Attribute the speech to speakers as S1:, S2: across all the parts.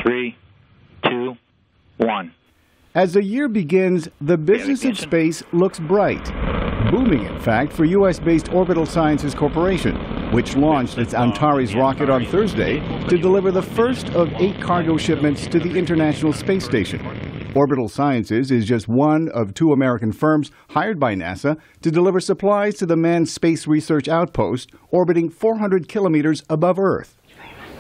S1: 3, 2, 1.
S2: As the year begins, the business of space looks bright. Booming, in fact, for U.S.-based Orbital Sciences Corporation, which launched its Antares rocket on Thursday to deliver the first of 8 cargo shipments to the International Space Station. Orbital Sciences is just one of 2 American firms hired by NASA to deliver supplies to the manned space research outpost orbiting 400 kilometers above Earth.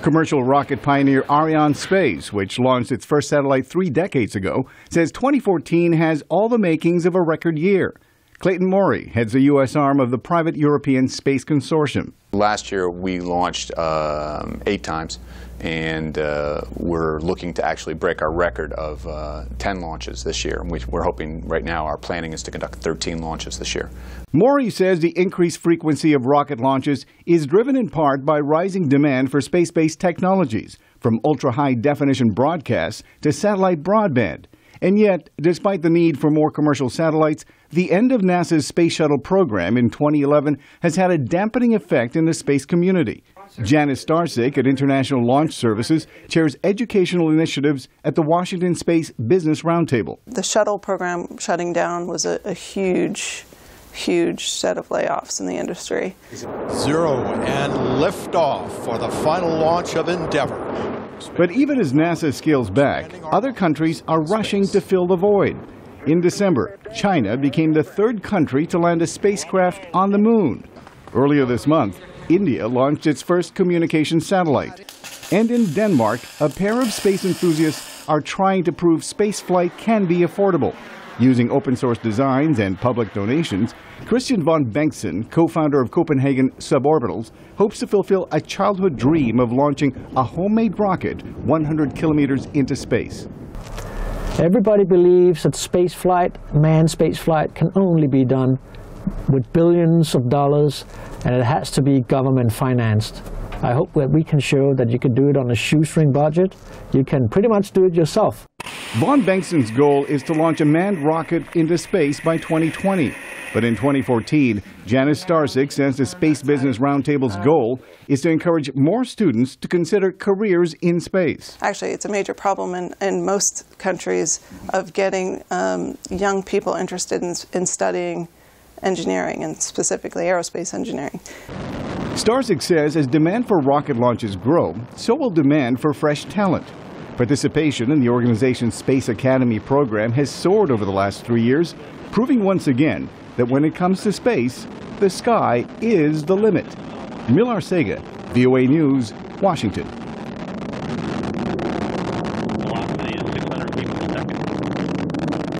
S2: Commercial rocket pioneer Arianespace, which launched its first satellite 3 decades ago, says 2014 has all the makings of a record year. Clayton Morey heads the U.S. arm of the private European Space Consortium.
S3: Last year we launched 8 times, and we're looking to actually break our record of 10 launches this year. We're hoping right now, our planning is to conduct 13 launches this year.
S2: Morey says the increased frequency of rocket launches is driven in part by rising demand for space-based technologies, from ultra-high-definition broadcasts to satellite broadband. And yet, despite the need for more commercial satellites, the end of NASA's Space Shuttle program in 2011 has had a dampening effect in the space community. Janice Starsik at International Launch Services chairs educational initiatives at the Washington Space Business Roundtable.
S4: The shuttle program shutting down was a huge set of layoffs in the industry.
S5: 0 and liftoff for the final launch of Endeavour.
S2: But even as NASA scales back, other countries are rushing to fill the void. In December, China became the 3rd country to land a spacecraft on the moon. Earlier this month, India launched its first communication satellite. And in Denmark, a pair of space enthusiasts are trying to prove spaceflight can be affordable. Using open-source designs and public donations, Christian von Bengtsen, co-founder of Copenhagen Suborbitals, hopes to fulfill a childhood dream of launching a homemade rocket 100 kilometers into space.
S6: Everybody believes that manned spaceflight, can only be done with billions of dollars, and it has to be government financed. I hope that we can show that you can do it on a shoestring budget. You can pretty much do it yourself.
S2: Von Bengtsen's goal is to launch a manned rocket into space by 2020. But in 2014, Janice Starsik says the Space Business Roundtable's goal is to encourage more students to consider careers in space.
S4: Actually, it's a major problem in most countries of getting young people interested in studying engineering, and specifically aerospace engineering.
S2: Starsik says as demand for rocket launches grow, so will demand for fresh talent. Participation in the organization's Space Academy program has soared over the last 3 years, proving once again that when it comes to space, the sky is the limit. Arcega, VOA News, Washington.